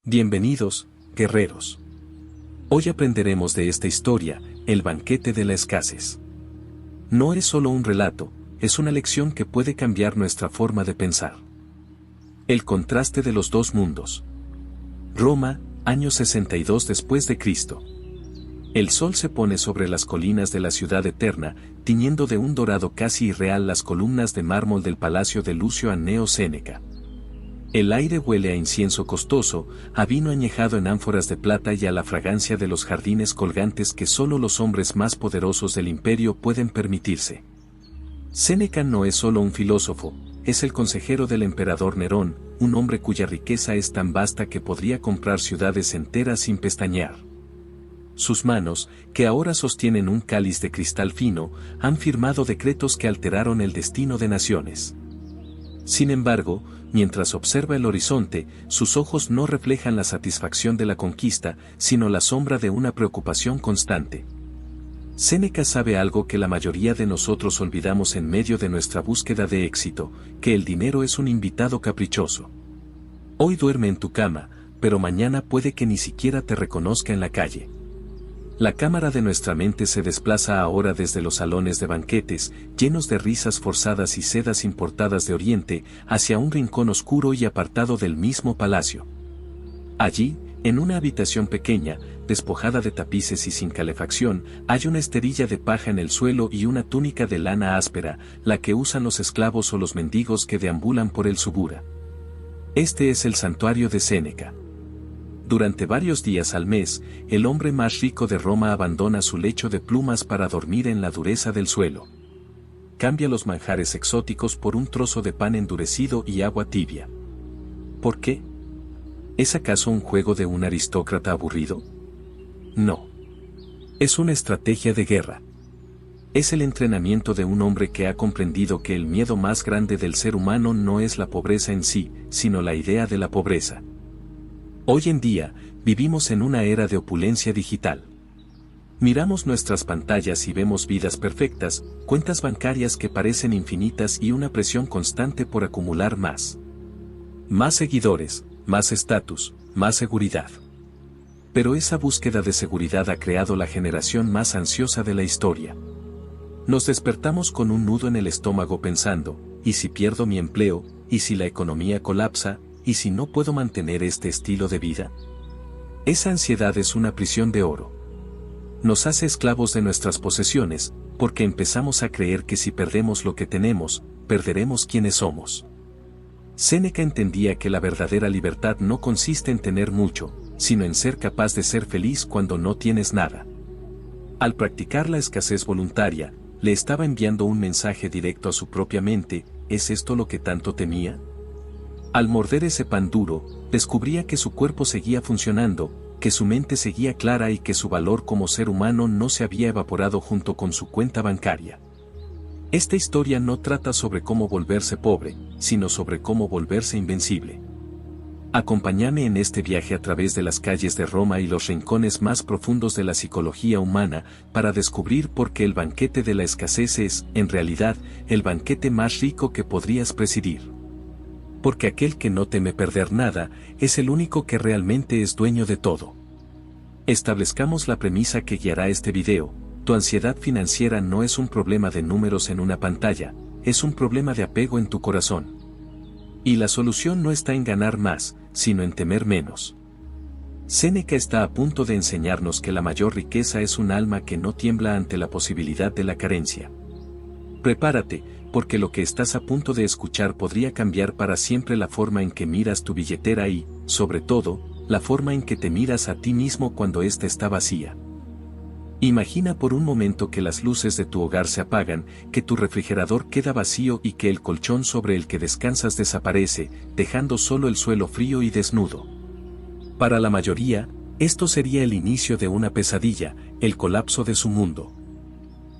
Bienvenidos, guerreros. Hoy aprenderemos de esta historia, el banquete de la escasez. No es solo un relato, es una lección que puede cambiar nuestra forma de pensar. El contraste de los dos mundos. Roma, año 62 después de Cristo. El sol se pone sobre las colinas de la ciudad eterna, tiñendo de un dorado casi irreal las columnas de mármol del palacio de Lucio Anneo Séneca. El aire huele a incienso costoso, a vino añejado en ánforas de plata y a la fragancia de los jardines colgantes que solo los hombres más poderosos del imperio pueden permitirse. Séneca no es solo un filósofo, es el consejero del emperador Nerón, un hombre cuya riqueza es tan vasta que podría comprar ciudades enteras sin pestañear. Sus manos, que ahora sostienen un cáliz de cristal fino, han firmado decretos que alteraron el destino de naciones. Sin embargo, mientras observa el horizonte, sus ojos no reflejan la satisfacción de la conquista, sino la sombra de una preocupación constante. Séneca sabe algo que la mayoría de nosotros olvidamos en medio de nuestra búsqueda de éxito, que el dinero es un invitado caprichoso. Hoy duerme en tu cama, pero mañana puede que ni siquiera te reconozca en la calle. La cámara de nuestra mente se desplaza ahora desde los salones de banquetes, llenos de risas forzadas y sedas importadas de Oriente, hacia un rincón oscuro y apartado del mismo palacio. Allí, en una habitación pequeña, despojada de tapices y sin calefacción, hay una esterilla de paja en el suelo y una túnica de lana áspera, la que usan los esclavos o los mendigos que deambulan por el Subura. Este es el santuario de Séneca. Durante varios días al mes, el hombre más rico de Roma abandona su lecho de plumas para dormir en la dureza del suelo. Cambia los manjares exóticos por un trozo de pan endurecido y agua tibia. ¿Por qué? ¿Es acaso un juego de un aristócrata aburrido? No. Es una estrategia de guerra. Es el entrenamiento de un hombre que ha comprendido que el miedo más grande del ser humano no es la pobreza en sí, sino la idea de la pobreza. Hoy en día, vivimos en una era de opulencia digital. Miramos nuestras pantallas y vemos vidas perfectas, cuentas bancarias que parecen infinitas y una presión constante por acumular más. Más seguidores, más estatus, más seguridad. Pero esa búsqueda de seguridad ha creado la generación más ansiosa de la historia. Nos despertamos con un nudo en el estómago pensando, ¿y si pierdo mi empleo? ¿Y si la economía colapsa? ¿Y si no puedo mantener este estilo de vida? Esa ansiedad es una prisión de oro. Nos hace esclavos de nuestras posesiones, porque empezamos a creer que si perdemos lo que tenemos, perderemos quienes somos. Séneca entendía que la verdadera libertad no consiste en tener mucho, sino en ser capaz de ser feliz cuando no tienes nada. Al practicar la escasez voluntaria, le estaba enviando un mensaje directo a su propia mente: ¿es esto lo que tanto temía? Al morder ese pan duro, descubría que su cuerpo seguía funcionando, que su mente seguía clara y que su valor como ser humano no se había evaporado junto con su cuenta bancaria. Esta historia no trata sobre cómo volverse pobre, sino sobre cómo volverse invencible. Acompáñame en este viaje a través de las calles de Roma y los rincones más profundos de la psicología humana, para descubrir por qué el banquete de la escasez es, en realidad, el banquete más rico que podrías presidir. Porque aquel que no teme perder nada, es el único que realmente es dueño de todo. Establezcamos la premisa que guiará este video: tu ansiedad financiera no es un problema de números en una pantalla, es un problema de apego en tu corazón. Y la solución no está en ganar más, sino en temer menos. Séneca está a punto de enseñarnos que la mayor riqueza es un alma que no tiembla ante la posibilidad de la carencia. Prepárate, porque lo que estás a punto de escuchar podría cambiar para siempre la forma en que miras tu billetera y, sobre todo, la forma en que te miras a ti mismo cuando ésta está vacía. Imagina por un momento que las luces de tu hogar se apagan, que tu refrigerador queda vacío y que el colchón sobre el que descansas desaparece, dejando solo el suelo frío y desnudo. Para la mayoría, esto sería el inicio de una pesadilla, el colapso de su mundo.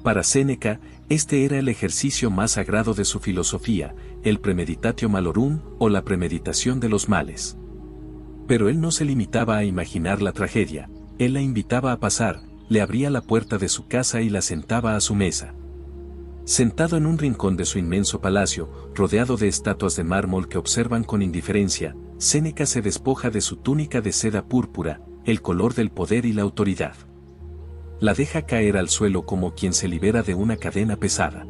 Para Séneca, este era el ejercicio más sagrado de su filosofía, el premeditatio malorum, o la premeditación de los males. Pero él no se limitaba a imaginar la tragedia, él la invitaba a pasar, le abría la puerta de su casa y la sentaba a su mesa. Sentado en un rincón de su inmenso palacio, rodeado de estatuas de mármol que observan con indiferencia, Séneca se despoja de su túnica de seda púrpura, el color del poder y la autoridad. La deja caer al suelo como quien se libera de una cadena pesada.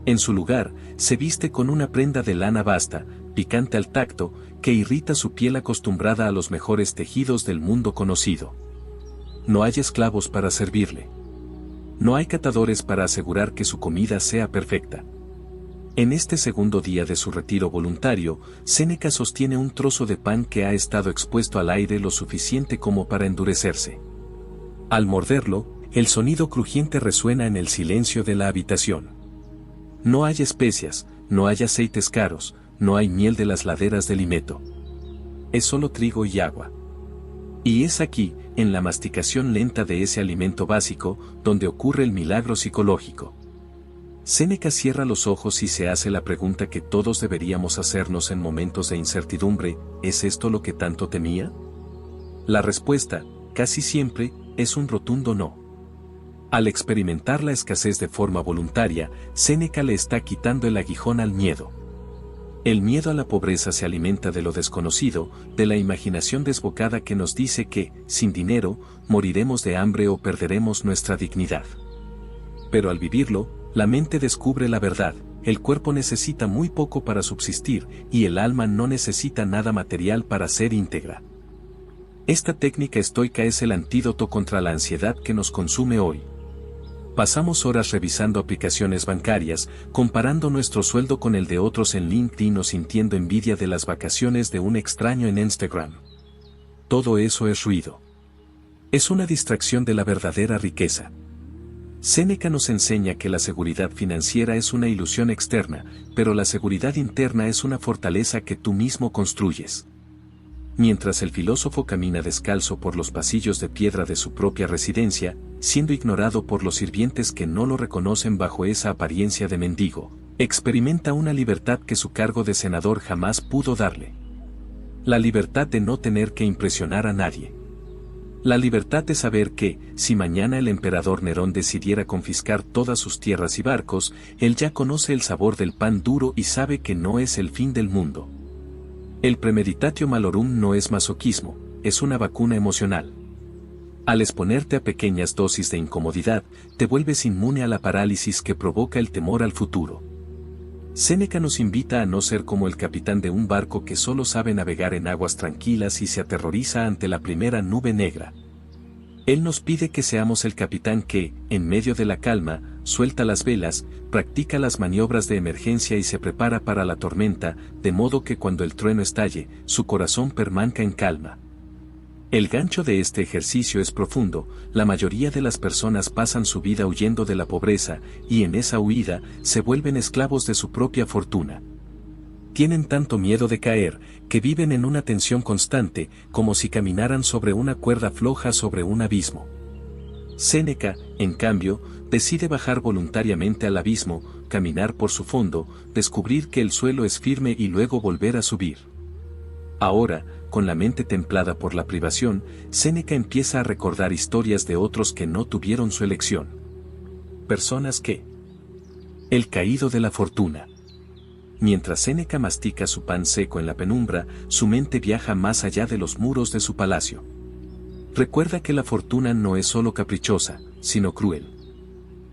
En su lugar, se viste con una prenda de lana vasta, picante al tacto, que irrita su piel acostumbrada a los mejores tejidos del mundo conocido. No hay esclavos para servirle. No hay catadores para asegurar que su comida sea perfecta. En este segundo día de su retiro voluntario, Séneca sostiene un trozo de pan que ha estado expuesto al aire lo suficiente como para endurecerse. Al morderlo, el sonido crujiente resuena en el silencio de la habitación. No hay especias, no hay aceites caros, no hay miel de las laderas del Himeto. Es solo trigo y agua. Y es aquí, en la masticación lenta de ese alimento básico, donde ocurre el milagro psicológico. Séneca cierra los ojos y se hace la pregunta que todos deberíamos hacernos en momentos de incertidumbre: ¿es esto lo que tanto temía? La respuesta, casi siempre, es un rotundo no. Al experimentar la escasez de forma voluntaria, Séneca le está quitando el aguijón al miedo. El miedo a la pobreza se alimenta de lo desconocido, de la imaginación desbocada que nos dice que, sin dinero, moriremos de hambre o perderemos nuestra dignidad. Pero al vivirlo, la mente descubre la verdad: el cuerpo necesita muy poco para subsistir, y el alma no necesita nada material para ser íntegra. Esta técnica estoica es el antídoto contra la ansiedad que nos consume hoy. Pasamos horas revisando aplicaciones bancarias, comparando nuestro sueldo con el de otros en LinkedIn o sintiendo envidia de las vacaciones de un extraño en Instagram. Todo eso es ruido. Es una distracción de la verdadera riqueza. Séneca nos enseña que la seguridad financiera es una ilusión externa, pero la seguridad interna es una fortaleza que tú mismo construyes. Mientras el filósofo camina descalzo por los pasillos de piedra de su propia residencia, siendo ignorado por los sirvientes que no lo reconocen bajo esa apariencia de mendigo, experimenta una libertad que su cargo de senador jamás pudo darle. La libertad de no tener que impresionar a nadie. La libertad de saber que, si mañana el emperador Nerón decidiera confiscar todas sus tierras y barcos, él ya conoce el sabor del pan duro y sabe que no es el fin del mundo. El premeditatio malorum no es masoquismo, es una vacuna emocional. Al exponerte a pequeñas dosis de incomodidad, te vuelves inmune a la parálisis que provoca el temor al futuro. Séneca nos invita a no ser como el capitán de un barco que solo sabe navegar en aguas tranquilas y se aterroriza ante la primera nube negra. Él nos pide que seamos el capitán que, en medio de la calma, suelta las velas, practica las maniobras de emergencia y se prepara para la tormenta, de modo que cuando el trueno estalle, su corazón permanezca en calma. El gancho de este ejercicio es profundo: la mayoría de las personas pasan su vida huyendo de la pobreza, y en esa huida, se vuelven esclavos de su propia fortuna. Tienen tanto miedo de caer, que viven en una tensión constante, como si caminaran sobre una cuerda floja sobre un abismo. Séneca, en cambio, decide bajar voluntariamente al abismo, caminar por su fondo, descubrir que el suelo es firme y luego volver a subir. Ahora, con la mente templada por la privación, Séneca empieza a recordar historias de otros que no tuvieron su elección. Personas que... El caído de la fortuna. Mientras Séneca mastica su pan seco en la penumbra, su mente viaja más allá de los muros de su palacio. Recuerda que la fortuna no es solo caprichosa, sino cruel.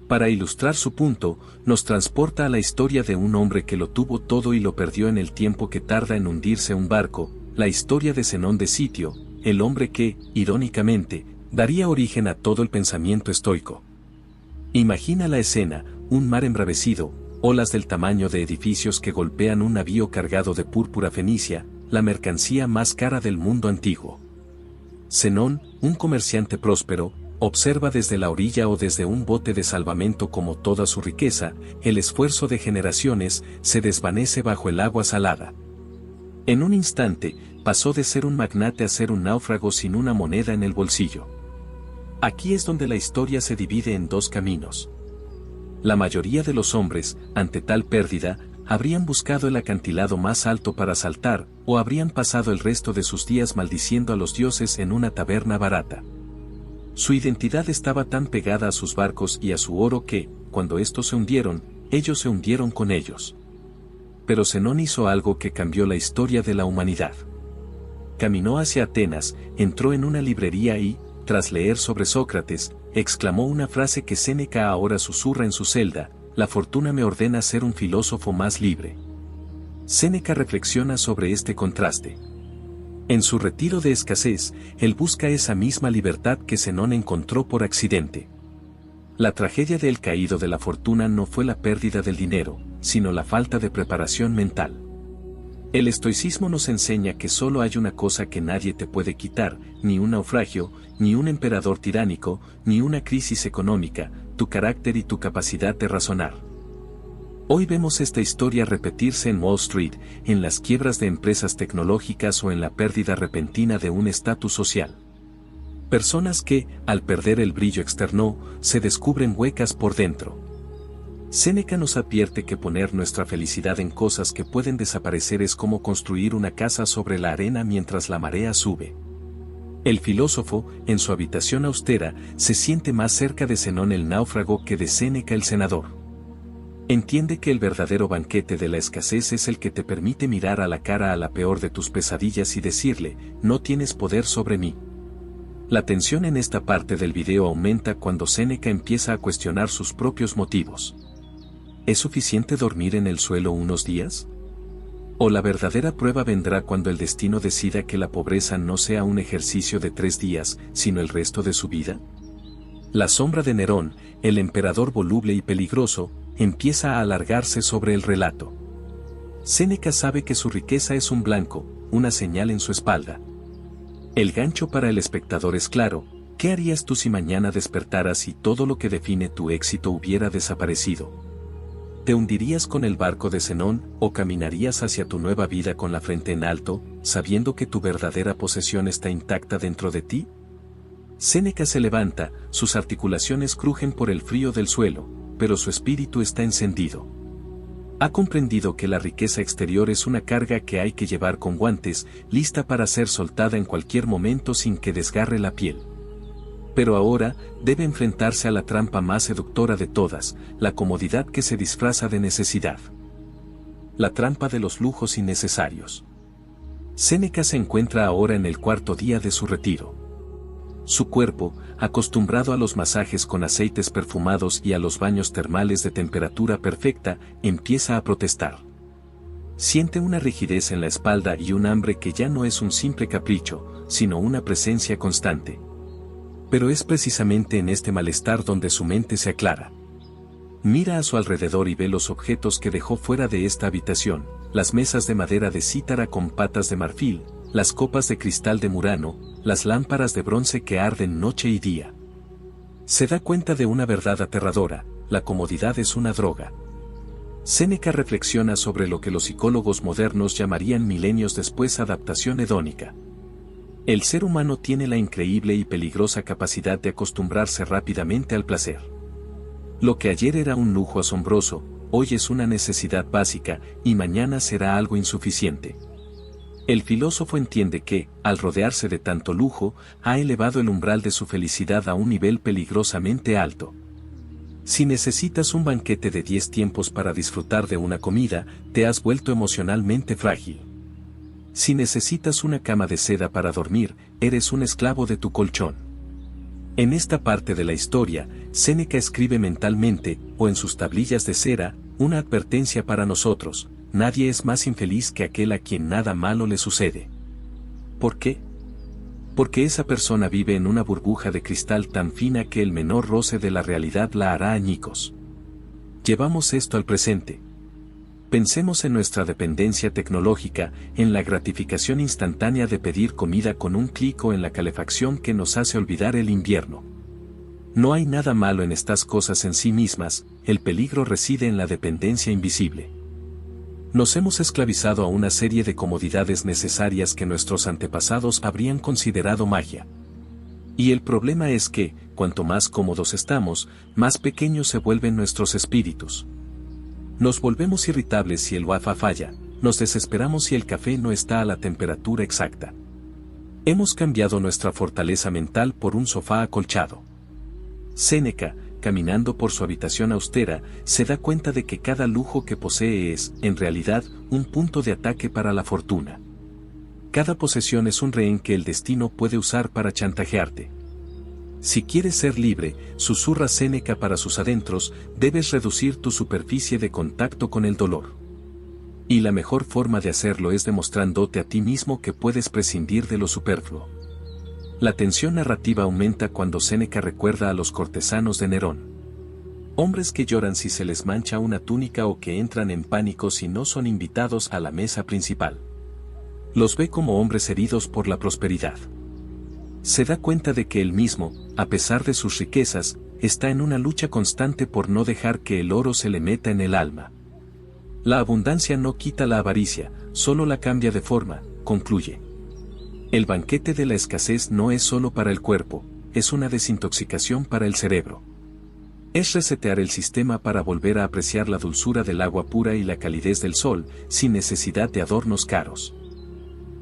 Para ilustrar su punto, nos transporta a la historia de un hombre que lo tuvo todo y lo perdió en el tiempo que tarda en hundirse un barco, la historia de Zenón de Sitio, el hombre que, irónicamente, daría origen a todo el pensamiento estoico. Imagina la escena: un mar embravecido, olas del tamaño de edificios que golpean un navío cargado de púrpura fenicia, la mercancía más cara del mundo antiguo. Zenón, un comerciante próspero, observa desde la orilla o desde un bote de salvamento como toda su riqueza, el esfuerzo de generaciones, se desvanece bajo el agua salada. En un instante, pasó de ser un magnate a ser un náufrago sin una moneda en el bolsillo. Aquí es donde la historia se divide en dos caminos. La mayoría de los hombres, ante tal pérdida, habrían buscado el acantilado más alto para saltar, o habrían pasado el resto de sus días maldiciendo a los dioses en una taberna barata. Su identidad estaba tan pegada a sus barcos y a su oro que, cuando estos se hundieron, ellos se hundieron con ellos. Pero Zenón hizo algo que cambió la historia de la humanidad. caminó hacia Atenas, entró en una librería y, tras leer sobre Sócrates, exclamó una frase que Séneca ahora susurra en su celda: la fortuna me ordena ser un filósofo más libre. Séneca reflexiona sobre este contraste. En su retiro de escasez, él busca esa misma libertad que Zenón encontró por accidente. La tragedia del caído de la fortuna no fue la pérdida del dinero, sino la falta de preparación mental. El estoicismo nos enseña que solo hay una cosa que nadie te puede quitar, ni un naufragio, ni un emperador tiránico, ni una crisis económica: tu carácter y tu capacidad de razonar. Hoy vemos esta historia repetirse en Wall Street, en las quiebras de empresas tecnológicas o en la pérdida repentina de un estatus social. Personas que, al perder el brillo externo, se descubren huecas por dentro. Séneca nos advierte que poner nuestra felicidad en cosas que pueden desaparecer es como construir una casa sobre la arena mientras la marea sube. El filósofo, en su habitación austera, se siente más cerca de Zenón el náufrago que de Séneca el senador. Entiende que el verdadero banquete de la escasez es el que te permite mirar a la cara a la peor de tus pesadillas y decirle: no tienes poder sobre mí. La tensión en esta parte del video aumenta cuando Séneca empieza a cuestionar sus propios motivos. ¿Es suficiente dormir en el suelo unos días? ¿O la verdadera prueba vendrá cuando el destino decida que la pobreza no sea un ejercicio de 3 días, sino el resto de su vida? La sombra de Nerón, el emperador voluble y peligroso, empieza a alargarse sobre el relato. Séneca sabe que su riqueza es un blanco, una señal en su espalda. El gancho para el espectador es claro: ¿qué harías tú si mañana despertaras y todo lo que define tu éxito hubiera desaparecido? ¿Te hundirías con el barco de Zenón o caminarías hacia tu nueva vida con la frente en alto, sabiendo que tu verdadera posesión está intacta dentro de ti? Séneca se levanta, sus articulaciones crujen por el frío del suelo, pero su espíritu está encendido. Ha comprendido que la riqueza exterior es una carga que hay que llevar con guantes, lista para ser soltada en cualquier momento sin que desgarre la piel. Pero ahora, debe enfrentarse a la trampa más seductora de todas: la comodidad que se disfraza de necesidad. La trampa de los lujos innecesarios. Séneca se encuentra ahora en el 4.º día de su retiro. Su cuerpo, acostumbrado a los masajes con aceites perfumados y a los baños termales de temperatura perfecta, empieza a protestar. Siente una rigidez en la espalda y un hambre que ya no es un simple capricho, sino una presencia constante. Pero es precisamente en este malestar donde su mente se aclara. Mira a su alrededor y ve los objetos que dejó fuera de esta habitación: las mesas de madera de cítara con patas de marfil, las copas de cristal de Murano, las lámparas de bronce que arden noche y día. Se da cuenta de una verdad aterradora: la comodidad es una droga. Séneca reflexiona sobre lo que los psicólogos modernos llamarían milenios después adaptación hedónica. El ser humano tiene la increíble y peligrosa capacidad de acostumbrarse rápidamente al placer. Lo que ayer era un lujo asombroso, hoy es una necesidad básica, y mañana será algo insuficiente. El filósofo entiende que, al rodearse de tanto lujo, ha elevado el umbral de su felicidad a un nivel peligrosamente alto. Si necesitas un banquete de 10 tiempos para disfrutar de una comida, te has vuelto emocionalmente frágil. Si necesitas una cama de seda para dormir, eres un esclavo de tu colchón. En esta parte de la historia, Séneca escribe mentalmente, o en sus tablillas de cera, una advertencia para nosotros: nadie es más infeliz que aquel a quien nada malo le sucede. ¿Por qué? Porque esa persona vive en una burbuja de cristal tan fina que el menor roce de la realidad la hará añicos. Llevamos esto al presente. Pensemos en nuestra dependencia tecnológica, en la gratificación instantánea de pedir comida con un clic o en la calefacción que nos hace olvidar el invierno. No hay nada malo en estas cosas en sí mismas, el peligro reside en la dependencia invisible. Nos hemos esclavizado a una serie de comodidades necesarias que nuestros antepasados habrían considerado magia. Y el problema es que, cuanto más cómodos estamos, más pequeños se vuelven nuestros espíritus. Nos volvemos irritables si el wifi falla, nos desesperamos si el café no está a la temperatura exacta. Hemos cambiado nuestra fortaleza mental por un sofá acolchado. Séneca, caminando por su habitación austera, se da cuenta de que cada lujo que posee es, en realidad, un punto de ataque para la fortuna. Cada posesión es un rehén que el destino puede usar para chantajearte. Si quieres ser libre, susurra Séneca para sus adentros, debes reducir tu superficie de contacto con el dolor. Y la mejor forma de hacerlo es demostrándote a ti mismo que puedes prescindir de lo superfluo. La tensión narrativa aumenta cuando Séneca recuerda a los cortesanos de Nerón. Hombres que lloran si se les mancha una túnica o que entran en pánico si no son invitados a la mesa principal. Los ve como hombres heridos por la prosperidad. Se da cuenta de que él mismo, a pesar de sus riquezas, está en una lucha constante por no dejar que el oro se le meta en el alma. La abundancia no quita la avaricia, solo la cambia de forma, concluye. El banquete de la escasez no es solo para el cuerpo, es una desintoxicación para el cerebro. Es resetear el sistema para volver a apreciar la dulzura del agua pura y la calidez del sol, sin necesidad de adornos caros.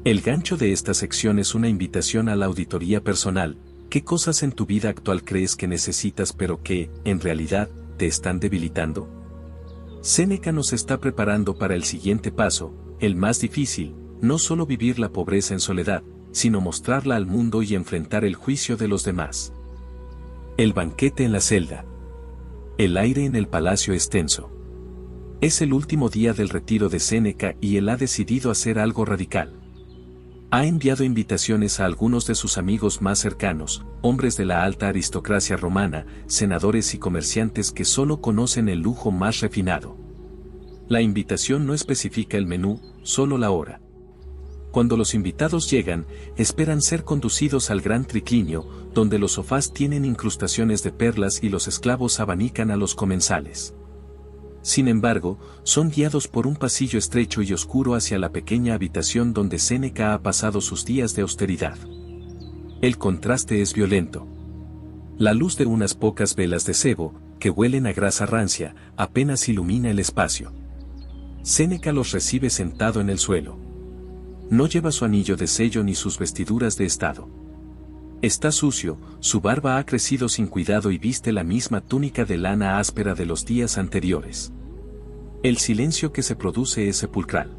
El gancho de esta sección es una invitación a la auditoría personal. ¿Qué cosas en tu vida actual crees que necesitas pero que, en realidad, te están debilitando? Séneca nos está preparando para el siguiente paso, el más difícil, no solo vivir la pobreza en soledad, sino mostrarla al mundo y enfrentar el juicio de los demás. El banquete en la celda. El aire en el palacio es tenso. Es el último día del retiro de Séneca y él ha decidido hacer algo radical. Ha enviado invitaciones a algunos de sus amigos más cercanos, hombres de la alta aristocracia romana, senadores y comerciantes que solo conocen el lujo más refinado. La invitación no especifica el menú, solo la hora. Cuando los invitados llegan, esperan ser conducidos al gran triclinio, donde los sofás tienen incrustaciones de perlas y los esclavos abanican a los comensales. Sin embargo, son guiados por un pasillo estrecho y oscuro hacia la pequeña habitación donde Séneca ha pasado sus días de austeridad. El contraste es violento. La luz de unas pocas velas de sebo, que huelen a grasa rancia, apenas ilumina el espacio. Séneca los recibe sentado en el suelo. No lleva su anillo de sello ni sus vestiduras de estado. Está sucio, su barba ha crecido sin cuidado y viste la misma túnica de lana áspera de los días anteriores. El silencio que se produce es sepulcral.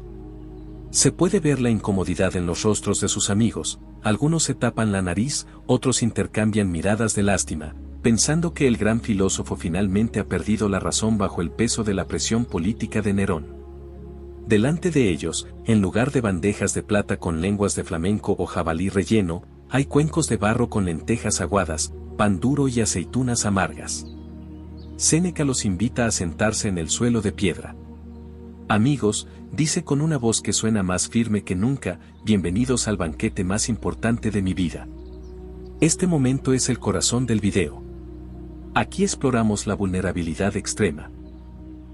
Se puede ver la incomodidad en los rostros de sus amigos, algunos se tapan la nariz, otros intercambian miradas de lástima, pensando que el gran filósofo finalmente ha perdido la razón bajo el peso de la presión política de Nerón. Delante de ellos, en lugar de bandejas de plata con lenguas de flamenco o jabalí relleno, hay cuencos de barro con lentejas aguadas, pan duro y aceitunas amargas. Séneca los invita a sentarse en el suelo de piedra. Amigos, dice con una voz que suena más firme que nunca, bienvenidos al banquete más importante de mi vida. Este momento es el corazón del video. Aquí exploramos la vulnerabilidad extrema.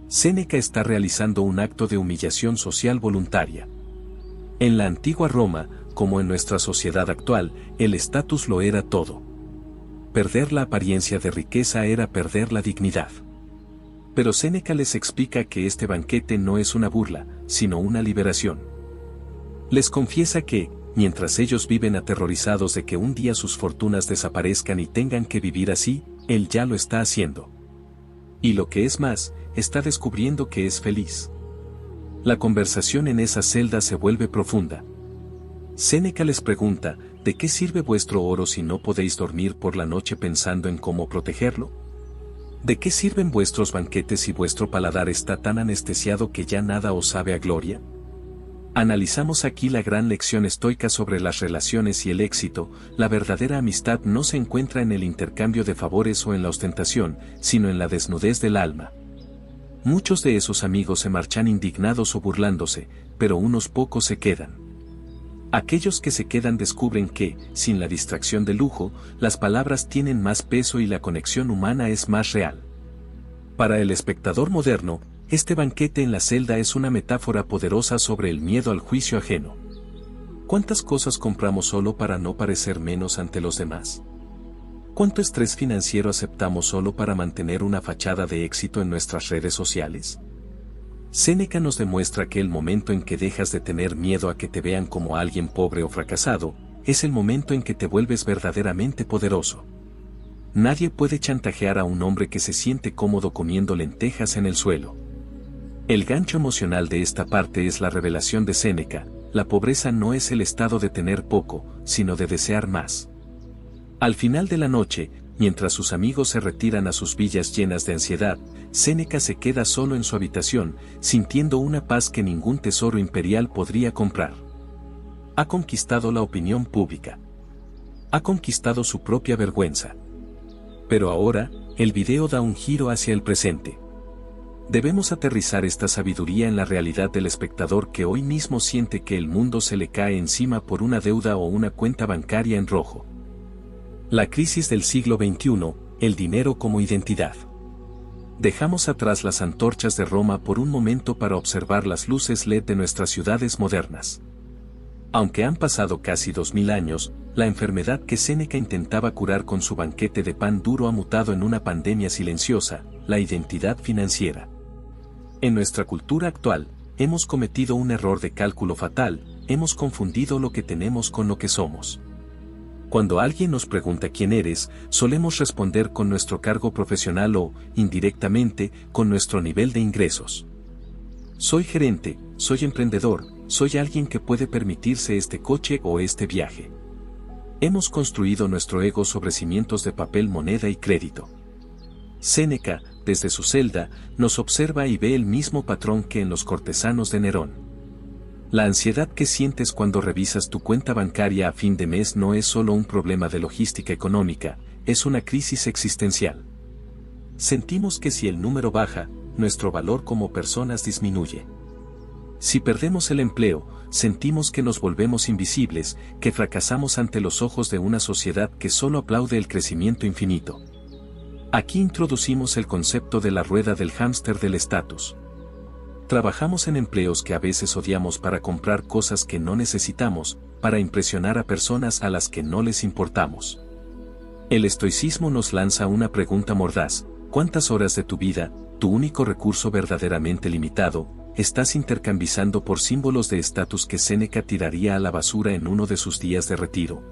Séneca está realizando un acto de humillación social voluntaria. En la antigua Roma, como en nuestra sociedad actual, el estatus lo era todo. Perder la apariencia de riqueza era perder la dignidad. Pero Séneca les explica que este banquete no es una burla, sino una liberación. Les confiesa que, mientras ellos viven aterrorizados de que un día sus fortunas desaparezcan y tengan que vivir así, él ya lo está haciendo. Y lo que es más, está descubriendo que es feliz. La conversación en esa celda se vuelve profunda. Séneca les pregunta, ¿de qué sirve vuestro oro si no podéis dormir por la noche pensando en cómo protegerlo? ¿De qué sirven vuestros banquetes si vuestro paladar está tan anestesiado que ya nada os sabe a gloria? Analizamos aquí la gran lección estoica sobre las relaciones y el éxito. La verdadera amistad no se encuentra en el intercambio de favores o en la ostentación, sino en la desnudez del alma. Muchos de esos amigos se marchan indignados o burlándose, pero unos pocos se quedan. Aquellos que se quedan descubren que, sin la distracción del lujo, las palabras tienen más peso y la conexión humana es más real. Para el espectador moderno, este banquete en la celda es una metáfora poderosa sobre el miedo al juicio ajeno. ¿Cuántas cosas compramos solo para no parecer menos ante los demás? ¿Cuánto estrés financiero aceptamos solo para mantener una fachada de éxito en nuestras redes sociales? Séneca nos demuestra que el momento en que dejas de tener miedo a que te vean como alguien pobre o fracasado, es el momento en que te vuelves verdaderamente poderoso. Nadie puede chantajear a un hombre que se siente cómodo comiendo lentejas en el suelo. El gancho emocional de esta parte es la revelación de Séneca, la pobreza no es el estado de tener poco, sino de desear más. Al final de la noche, mientras sus amigos se retiran a sus villas llenas de ansiedad, Séneca se queda solo en su habitación, sintiendo una paz que ningún tesoro imperial podría comprar. Ha conquistado la opinión pública. Ha conquistado su propia vergüenza. Pero ahora, el video da un giro hacia el presente. Debemos aterrizar esta sabiduría en la realidad del espectador que hoy mismo siente que el mundo se le cae encima por una deuda o una cuenta bancaria en rojo. La crisis del siglo XXI, el dinero como identidad. Dejamos atrás las antorchas de Roma por un momento para observar las luces LED de nuestras ciudades modernas. Aunque han pasado casi 2000 años, la enfermedad que Séneca intentaba curar con su banquete de pan duro ha mutado en una pandemia silenciosa, la identidad financiera. En nuestra cultura actual, hemos cometido un error de cálculo fatal, hemos confundido lo que tenemos con lo que somos. Cuando alguien nos pregunta quién eres, solemos responder con nuestro cargo profesional o, indirectamente, con nuestro nivel de ingresos. Soy gerente, soy emprendedor, soy alguien que puede permitirse este coche o este viaje. Hemos construido nuestro ego sobre cimientos de papel, moneda y crédito. Séneca, desde su celda, nos observa y ve el mismo patrón que en los cortesanos de Nerón. La ansiedad que sientes cuando revisas tu cuenta bancaria a fin de mes no es solo un problema de logística económica, es una crisis existencial. Sentimos que si el número baja, nuestro valor como personas disminuye. Si perdemos el empleo, sentimos que nos volvemos invisibles, que fracasamos ante los ojos de una sociedad que solo aplaude el crecimiento infinito. Aquí introducimos el concepto de la rueda del hámster del estatus. Trabajamos en empleos que a veces odiamos para comprar cosas que no necesitamos, para impresionar a personas a las que no les importamos. El estoicismo nos lanza una pregunta mordaz: ¿cuántas horas de tu vida, tu único recurso verdaderamente limitado, estás intercambiando por símbolos de estatus que Séneca tiraría a la basura en uno de sus días de retiro?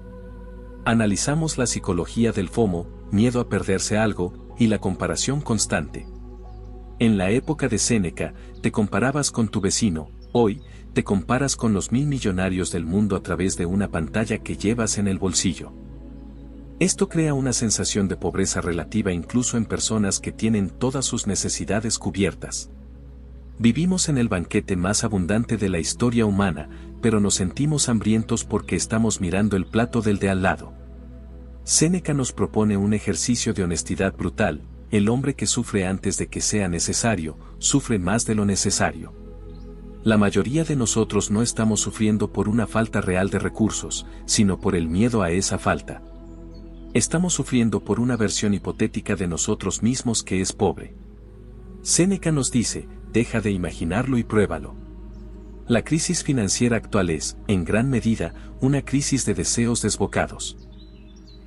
Analizamos la psicología del FOMO, miedo a perderse algo, y la comparación constante. En la época de Séneca, te comparabas con tu vecino, hoy, te comparas con los 1000 millonarios del mundo a través de una pantalla que llevas en el bolsillo. Esto crea una sensación de pobreza relativa incluso en personas que tienen todas sus necesidades cubiertas. Vivimos en el banquete más abundante de la historia humana, pero nos sentimos hambrientos porque estamos mirando el plato del de al lado. Séneca nos propone un ejercicio de honestidad brutal: el hombre que sufre antes de que sea necesario, sufre más de lo necesario. La mayoría de nosotros no estamos sufriendo por una falta real de recursos, sino por el miedo a esa falta. Estamos sufriendo por una versión hipotética de nosotros mismos que es pobre. Séneca nos dice: deja de imaginarlo y pruébalo. La crisis financiera actual es, en gran medida, una crisis de deseos desbocados.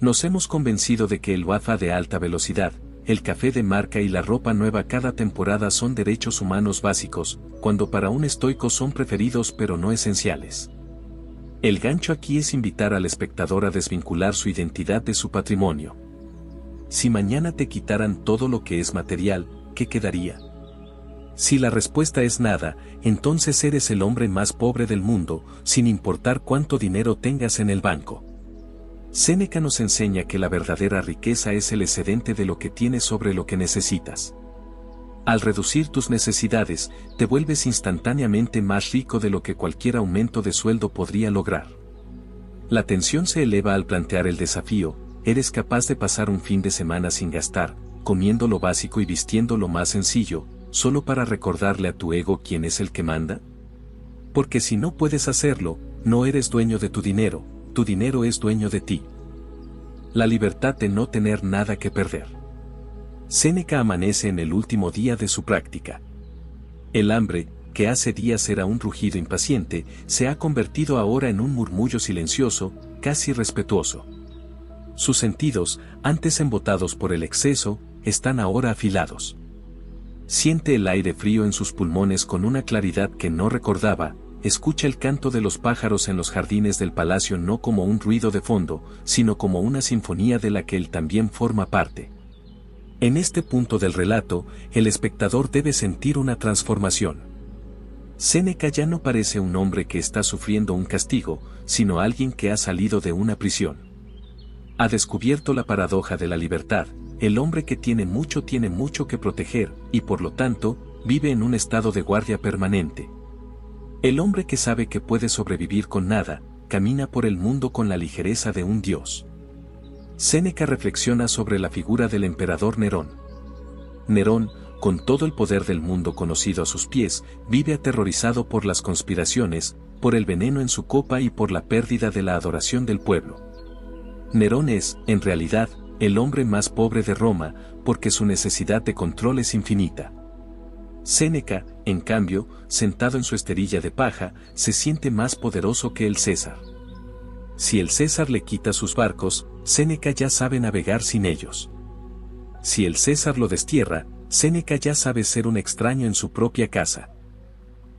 Nos hemos convencido de que el Wi-Fi de alta velocidad, el café de marca y la ropa nueva cada temporada son derechos humanos básicos, cuando para un estoico son preferidos pero no esenciales. El gancho aquí es invitar al espectador a desvincular su identidad de su patrimonio. Si mañana te quitaran todo lo que es material, ¿qué quedaría? Si la respuesta es nada, entonces eres el hombre más pobre del mundo, sin importar cuánto dinero tengas en el banco. Séneca nos enseña que la verdadera riqueza es el excedente de lo que tienes sobre lo que necesitas. Al reducir tus necesidades, te vuelves instantáneamente más rico de lo que cualquier aumento de sueldo podría lograr. La tensión se eleva al plantear el desafío: ¿eres capaz de pasar un fin de semana sin gastar, comiendo lo básico y vistiendo lo más sencillo, solo para recordarle a tu ego quién es el que manda? Porque si no puedes hacerlo, no eres dueño de tu dinero es dueño de ti. La libertad de no tener nada que perder. Séneca amanece en el último día de su práctica. El hambre, que hace días era un rugido impaciente, se ha convertido ahora en un murmullo silencioso, casi respetuoso. Sus sentidos, antes embotados por el exceso, están ahora afilados. Siente el aire frío en sus pulmones con una claridad que no recordaba. Escucha el canto de los pájaros en los jardines del palacio no como un ruido de fondo, sino como una sinfonía de la que él también forma parte. En este punto del relato, el espectador debe sentir una transformación. Séneca ya no parece un hombre que está sufriendo un castigo, sino alguien que ha salido de una prisión. Ha descubierto la paradoja de la libertad. El hombre que tiene mucho que proteger, y por lo tanto, vive en un estado de guardia permanente. El hombre que sabe que puede sobrevivir con nada, camina por el mundo con la ligereza de un dios. Séneca reflexiona sobre la figura del emperador Nerón. Nerón, con todo el poder del mundo conocido a sus pies, vive aterrorizado por las conspiraciones, por el veneno en su copa y por la pérdida de la adoración del pueblo. Nerón es, en realidad, el hombre más pobre de Roma, porque su necesidad de control es infinita. Séneca, en cambio, sentado en su esterilla de paja, se siente más poderoso que el César. Si el César le quita sus barcos, Séneca ya sabe navegar sin ellos. Si el César lo destierra, Séneca ya sabe ser un extraño en su propia casa.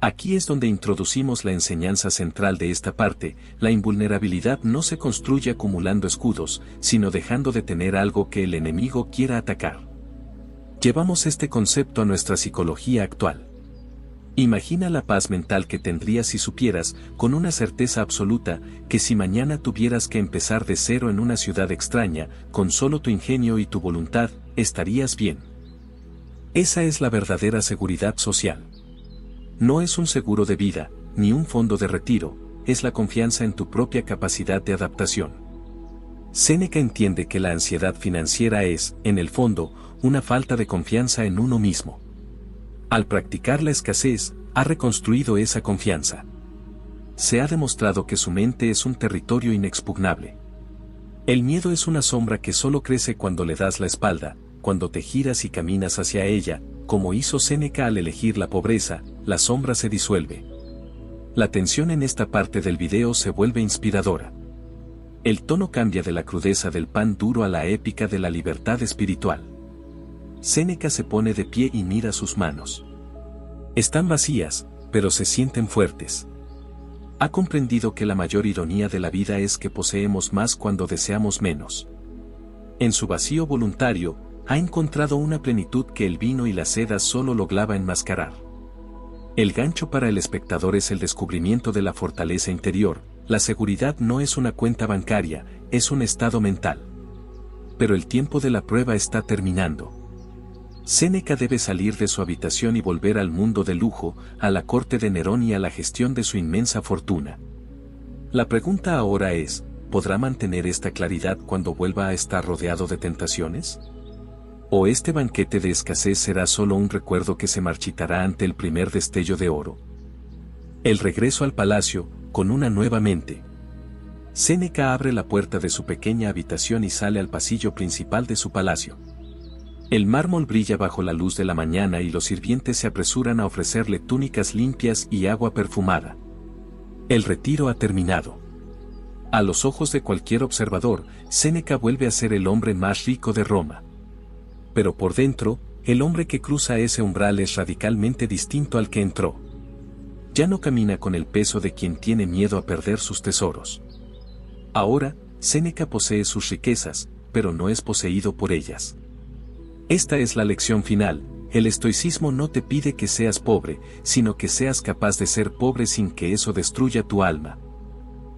Aquí es donde introducimos la enseñanza central de esta parte: la invulnerabilidad no se construye acumulando escudos, sino dejando de tener algo que el enemigo quiera atacar. Llevamos este concepto a nuestra psicología actual. Imagina la paz mental que tendrías si supieras, con una certeza absoluta, que si mañana tuvieras que empezar de cero en una ciudad extraña, con solo tu ingenio y tu voluntad, estarías bien. Esa es la verdadera seguridad social. No es un seguro de vida, ni un fondo de retiro, es la confianza en tu propia capacidad de adaptación. Séneca entiende que la ansiedad financiera es, en el fondo, una falta de confianza en uno mismo. Al practicar la escasez, ha reconstruido esa confianza. Se ha demostrado que su mente es un territorio inexpugnable. El miedo es una sombra que solo crece cuando le das la espalda, cuando te giras y caminas hacia ella, como hizo Séneca al elegir la pobreza, la sombra se disuelve. La tensión en esta parte del video se vuelve inspiradora. El tono cambia de la crudeza del pan duro a la épica de la libertad espiritual. Séneca se pone de pie y mira sus manos. Están vacías, pero se sienten fuertes. Ha comprendido que la mayor ironía de la vida es que poseemos más cuando deseamos menos. En su vacío voluntario, ha encontrado una plenitud que el vino y la seda solo lograba enmascarar. El gancho para el espectador es el descubrimiento de la fortaleza interior. La seguridad no es una cuenta bancaria, es un estado mental. Pero el tiempo de la prueba está terminando. Séneca debe salir de su habitación y volver al mundo de lujo, a la corte de Nerón y a la gestión de su inmensa fortuna. La pregunta ahora es, ¿podrá mantener esta claridad cuando vuelva a estar rodeado de tentaciones? ¿O este banquete de escasez será solo un recuerdo que se marchitará ante el primer destello de oro? El regreso al palacio, con una nueva mente. Séneca abre la puerta de su pequeña habitación y sale al pasillo principal de su palacio. El mármol brilla bajo la luz de la mañana y los sirvientes se apresuran a ofrecerle túnicas limpias y agua perfumada. El retiro ha terminado. A los ojos de cualquier observador, Séneca vuelve a ser el hombre más rico de Roma. Pero por dentro, el hombre que cruza ese umbral es radicalmente distinto al que entró. Ya no camina con el peso de quien tiene miedo a perder sus tesoros. Ahora, Séneca posee sus riquezas, pero no es poseído por ellas. Esta es la lección final: el estoicismo no te pide que seas pobre, sino que seas capaz de ser pobre sin que eso destruya tu alma.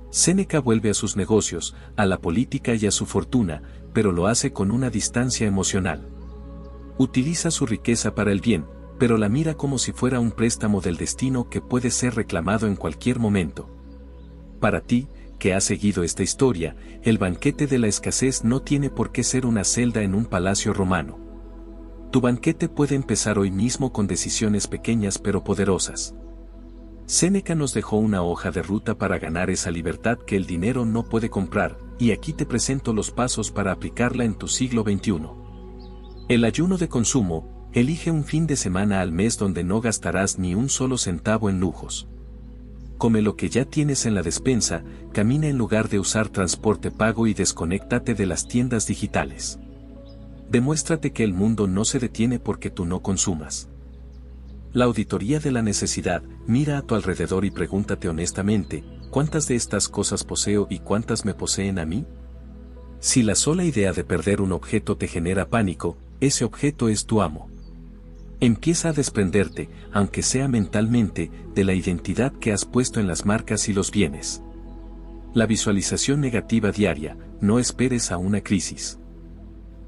Séneca vuelve a sus negocios, a la política y a su fortuna, pero lo hace con una distancia emocional. Utiliza su riqueza para el bien, pero la mira como si fuera un préstamo del destino que puede ser reclamado en cualquier momento. Para ti, que has seguido esta historia, el banquete de la escasez no tiene por qué ser una celda en un palacio romano. Tu banquete puede empezar hoy mismo con decisiones pequeñas pero poderosas. Séneca nos dejó una hoja de ruta para ganar esa libertad que el dinero no puede comprar, y aquí te presento los pasos para aplicarla en tu siglo XXI. El ayuno de consumo: elige un fin de semana al mes donde no gastarás ni un solo centavo en lujos. Come lo que ya tienes en la despensa, camina en lugar de usar transporte pago y desconéctate de las tiendas digitales. Demuéstrate que el mundo no se detiene porque tú no consumas. La auditoría de la necesidad: mira a tu alrededor y pregúntate honestamente, ¿cuántas de estas cosas poseo y cuántas me poseen a mí? Si la sola idea de perder un objeto te genera pánico, ese objeto es tu amo. Empieza a desprenderte, aunque sea mentalmente, de la identidad que has puesto en las marcas y los bienes. La visualización negativa diaria, no esperes a una crisis.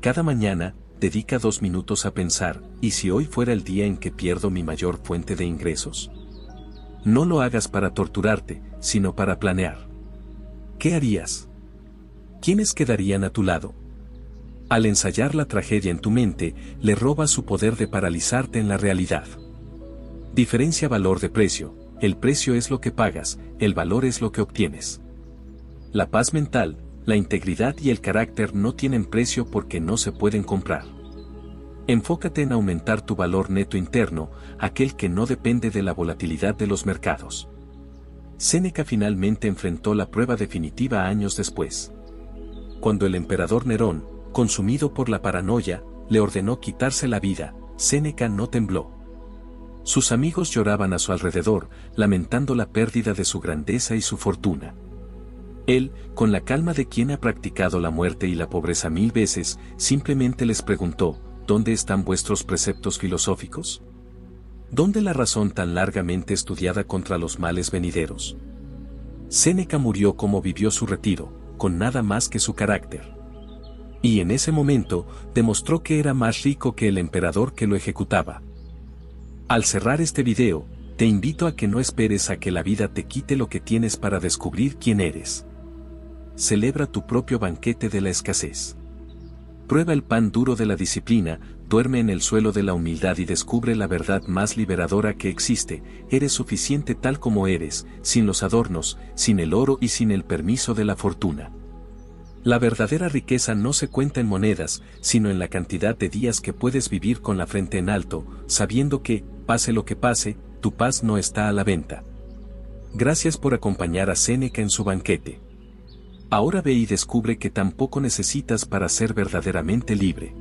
Cada mañana, dedica 2 minutos a pensar, ¿y si hoy fuera el día en que pierdo mi mayor fuente de ingresos? No lo hagas para torturarte, sino para planear. ¿Qué harías? ¿Quiénes quedarían a tu lado? Al ensayar la tragedia en tu mente, le robas su poder de paralizarte en la realidad. Diferencia valor de precio. El precio es lo que pagas, el valor es lo que obtienes. La paz mental, la integridad y el carácter no tienen precio porque no se pueden comprar. Enfócate en aumentar tu valor neto interno, aquel que no depende de la volatilidad de los mercados. Séneca finalmente enfrentó la prueba definitiva años después. Cuando el emperador Nerón, consumido por la paranoia, le ordenó quitarse la vida, Séneca no tembló. Sus amigos lloraban a su alrededor, lamentando la pérdida de su grandeza y su fortuna. Él, con la calma de quien ha practicado la muerte y la pobreza 1000 veces, simplemente les preguntó, ¿dónde están vuestros preceptos filosóficos? ¿Dónde la razón tan largamente estudiada contra los males venideros? Séneca murió como vivió su retiro, con nada más que su carácter. Y en ese momento, demostró que era más rico que el emperador que lo ejecutaba. Al cerrar este video, te invito a que no esperes a que la vida te quite lo que tienes para descubrir quién eres. Celebra tu propio banquete de la escasez. Prueba el pan duro de la disciplina, duerme en el suelo de la humildad y descubre la verdad más liberadora que existe. Eres suficiente tal como eres, sin los adornos, sin el oro y sin el permiso de la fortuna. La verdadera riqueza no se cuenta en monedas, sino en la cantidad de días que puedes vivir con la frente en alto, sabiendo que, pase lo que pase, tu paz no está a la venta. Gracias por acompañar a Séneca en su banquete. Ahora ve y descubre que tampoco necesitas para ser verdaderamente libre.